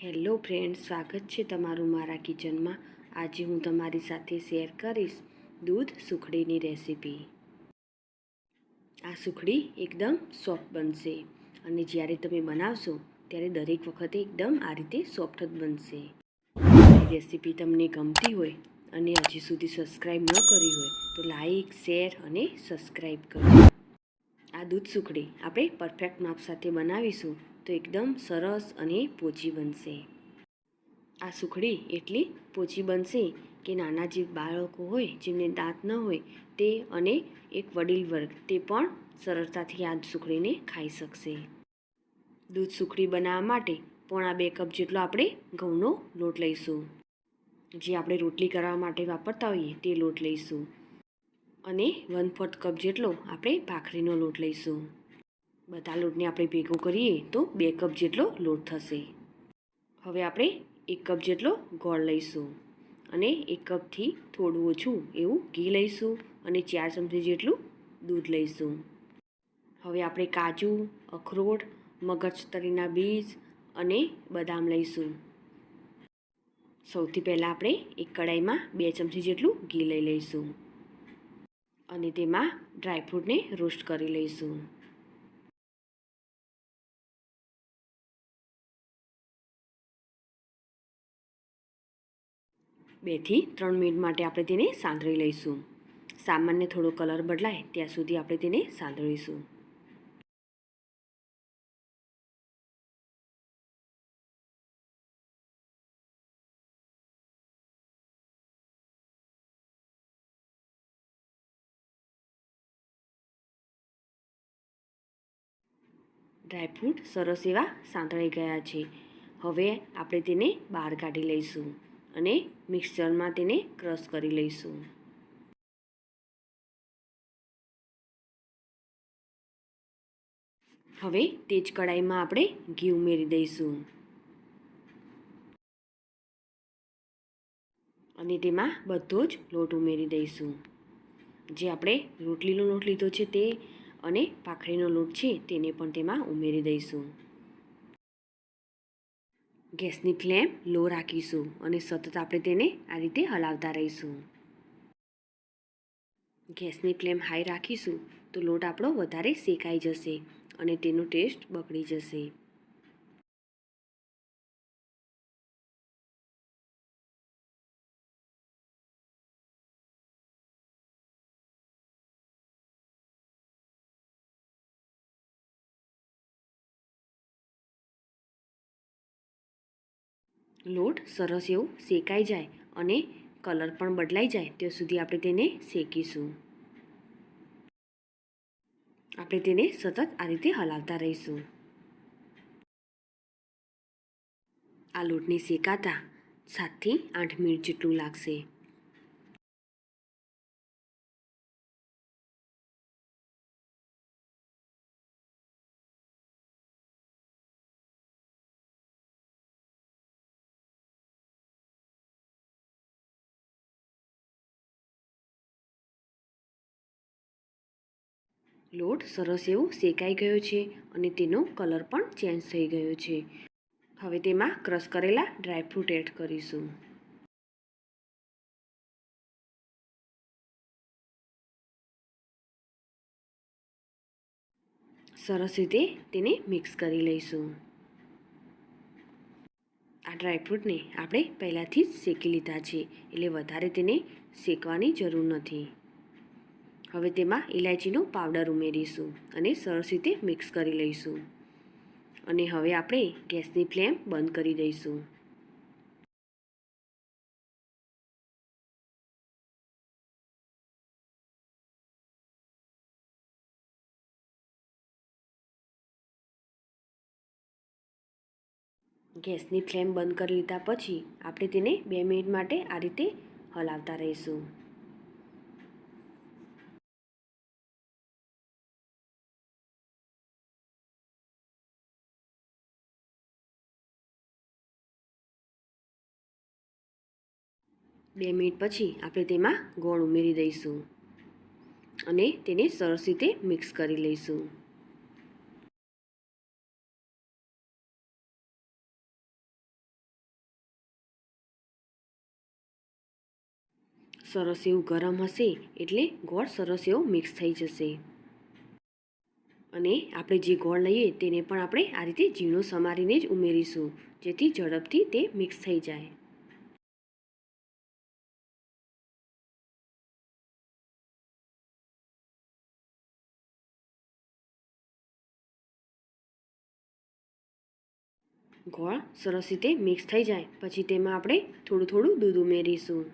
Hello friends, સ્વાગત છે તમારું મારા કિચનમાં। આજે હું તમારી સાથે શેર કરીશ દૂધ સુખડીની રેસીપી। આ સુખડી એકદમ સોફ્ટ બનશે અને જ્યારે તમે બનાવશો ત્યારે દરેક વખતે એકદમ આ રીતે સોફ્ટ જ બનશે। આ રેસીપી તમને ગમતી હોય અને હજી સુધી સબસ્ક્રાઈબ ન કરી હોય તો લાઈક, શેર અને સબસ્ક્રાઈબ કરજો। આ દૂધ સુખડી આપણે પરફેક્ટ માપ સાથે બનાવીશું તો એકદમ સરસ અને પોચી બનશે। આ સુખડી એટલી પોચી બનશે કે નાના જે બાળકો હોય જેમને દાંત ન હોય તે અને એક વડીલ વર્ગ તે પણ સરળતાથી આ સુખડીને ખાઈ શકશે। દૂધ સુખડી બનાવવા માટે 1.5 કપ જેટલો આપણે ઘઉંનો લોટ લઈશું। જે આપણે રોટલી કરવા માટે વાપરતા હોઈએ તે લોટ લઈશું અને 1/4 કપ જેટલો આપણે ભાખરીનો લોટ લઈશું। બધા લોટને આપણે ભેગો કરીએ તો 2 કપ જેટલો લોટ થશે। હવે આપણે 1 કપ જેટલો ગોળ લઈશું અને 1 કપથી થોડું ઓછું એવું ઘી લઈશું અને 4 ચમચી જેટલું દૂધ લઈશું। હવે આપણે કાજુ, અખરોટ, મગજતરીના બીજ અને બદામ લઈશું। સૌથી પહેલાં આપણે એક કડાઈમાં 2 ચમચી જેટલું ઘી લઈ લઈશું અને તેમાં ડ્રાયફ્રૂટને રોસ્ટ કરી લઈશું। 2 થી 3 મિનિટ માટે આપણે તેને સાંતળી લઈશું। સામાન્ય થોડો કલર બદલાય ત્યાં સુધી આપણે તેને સાંતળીશું। ડ્રાયફ્રૂટ સરસ એવા સાંતળાઈ ગયા છે। હવે આપણે તેને બહાર કાઢી લઈશું અને મિક્સરમાં તેને ક્રશ કરી લઈશું। હવે તે જ કડાઈમાં આપણે ઘી ઉમેરી દઈશું અને તેમાં બધો જ લોટ ઉમેરી દઈશું। જે આપણે રોટલીનો લોટ લીધો છે તે અને ભાખરીનો લોટ છે તેને પણ તેમાં ઉમેરી દઈશું। ગેસની ફ્લેમ લો રાખીશું અને સતત આપણે તેને આ રીતે હલાવતા રહીશું। ગેસની ફ્લેમ હાઈ રાખીશું તો લોટ આપણો વધારે શેકાઈ જશે અને તેનો ટેસ્ટ બગડી જશે। લોટ સરસ એવો શેકાઈ જાય અને કલર પણ બદલાઈ જાય ત્યાં સુધી આપણે તેને શેકીશું। આપણે તેને સતત આ રીતે હલાવતા રહીશું। આ લોટને શેકાતા 7 થી 8 મિનિટ જેટલું લાગશે। લોટ સરસ એવો શેકાઈ ગયો છે અને તેનો કલર પણ ચેન્જ થઈ ગયો છે। હવે તેમાં ક્રશ કરેલા ડ્રાયફ્રૂટ એડ કરીશું। સરસ રીતે તેને મિક્સ કરી લઈશું। આ ડ્રાયફ્રૂટને આપણે પહેલાંથી જ શેકી લીધા છે એટલે વધારે તેને શેકવાની જરૂર નથી। હવે તેમાં ઇલાયચીનો પાવડર ઉમેરીશું અને સરસ રીતે મિક્સ કરી લઈશું અને હવે આપણે ગેસની ફ્લેમ બંધ કરી દઈશું। ગેસની ફ્લેમ બંધ કરી લીધા પછી આપણે તેને 2 મિનિટ માટે આ રીતે હલાવતા રહીશું। બે મિનિટ પછી આપણે તેમાં ગોળ ઉમેરી દઈશું અને તેને સરસ રીતે મિક્સ કરી લઈશું। સરસ એવું ગરમ હશે એટલે ગોળ સરસ એવો મિક્સ થઈ જશે. અને આપણે જે ગોળ લઈએ તેને પણ આપણે આ રીતે ઝીણો સમારીને જ ઉમેરીશું, જેથી ઝડપથી તે મિક્સ થઈ જાય. ગોળ સરસ રીતે મિક્સ થઈ જાય પછી તેમાં આપણે થોડું થોડું દૂધ ઉમેરીશું.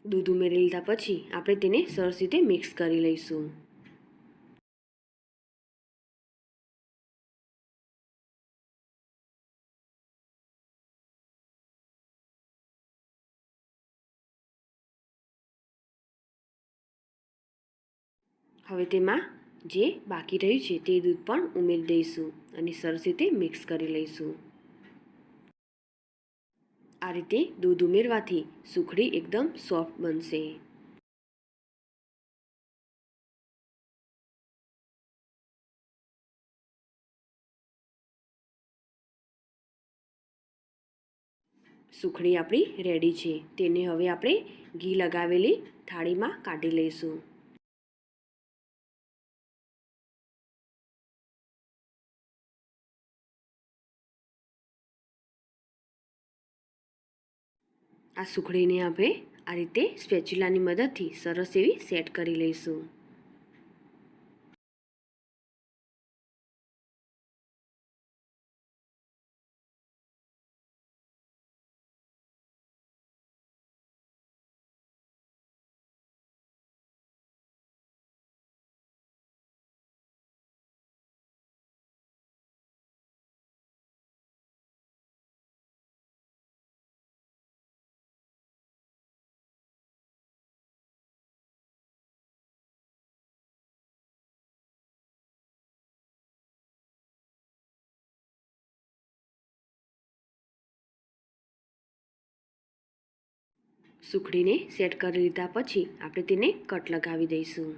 દૂધ ઉમેરી લીધા પછી આપણે તેને સરસ રીતે મિક્સ કરી લઈશું. હવે તેમાં જે બાકી રહ્યું છે તે દૂધ પણ ઉમેરી દઈશું અને સરસ રીતે મિક્સ કરી લઈશું. આ રીતે દૂધ ઉમેરવાથી સુખડી એકદમ સોફ્ટ બનશે. સુખડી આપણી રેડી છે. તેને હવે આપણે ઘી લગાવેલી થાળીમાં કાઢી લઈશું. આ સુખડીને આપણે આ રીતે સ્પેચ્યુલાની મદદથી સરસ એવી સેટ કરી લઈશું. સુખડીને સેટ કરી લીધા પછી આપણે તેને કટ લગાવી દઈશું.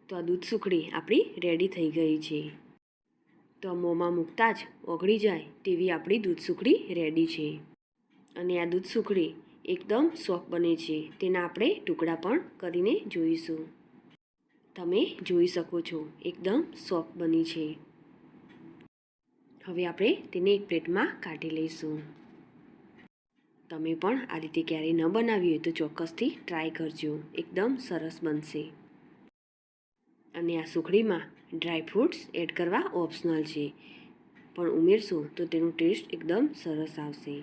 તો આ દૂધ સુખડી આપણી રેડી થઈ ગઈ છે. તો મોંમાં મૂકતા જ ઓગળી જાય તેવી આપણી દૂધ સુખડી રેડી છે. અને આ દૂધ સુખડી એકદમ સોફ્ટ બને છે. તેના આપણે ટુકડા પણ કરીને જોઈશું. તમે જોઈ શકો છો એકદમ સોફ્ટ બની છે. હવે આપણે તેને એક પ્લેટમાં કાઢી લઈશું. તમે પણ આ રીતે ક્યારેય ન બનાવી હોય તો ચોક્કસથી ટ્રાય કરજો. એકદમ સરસ બનશે. અને આ સુખડીમાં ડ્રાયફ્રૂટ્સ એડ કરવા ઓપ્શનલ છે, પણ ઉમેરશો તો તેનો ટેસ્ટ એકદમ સરસ આવશે.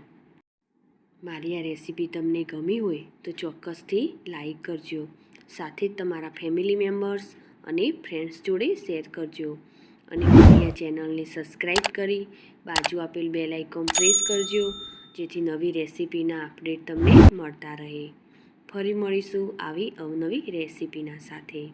મારી આ રેસીપી તમને ગમી હોય તો ચોક્કસથી લાઈક કરજો. સાથે જ તમારા ફેમિલી મેમ્બર્સ અને ફ્રેન્ડ્સ જોડે શેર કરજો. અને મારી આ ચેનલને સબસ્ક્રાઈબ કરી બાજુ આપેલ બેલ આઇકોન પ્રેસ કરજો, જેથી નવી રેસીપીના અપડેટ તમને મળતા રહે. ફરી મળીશું આવી અવનવી રેસીપીના સાથે.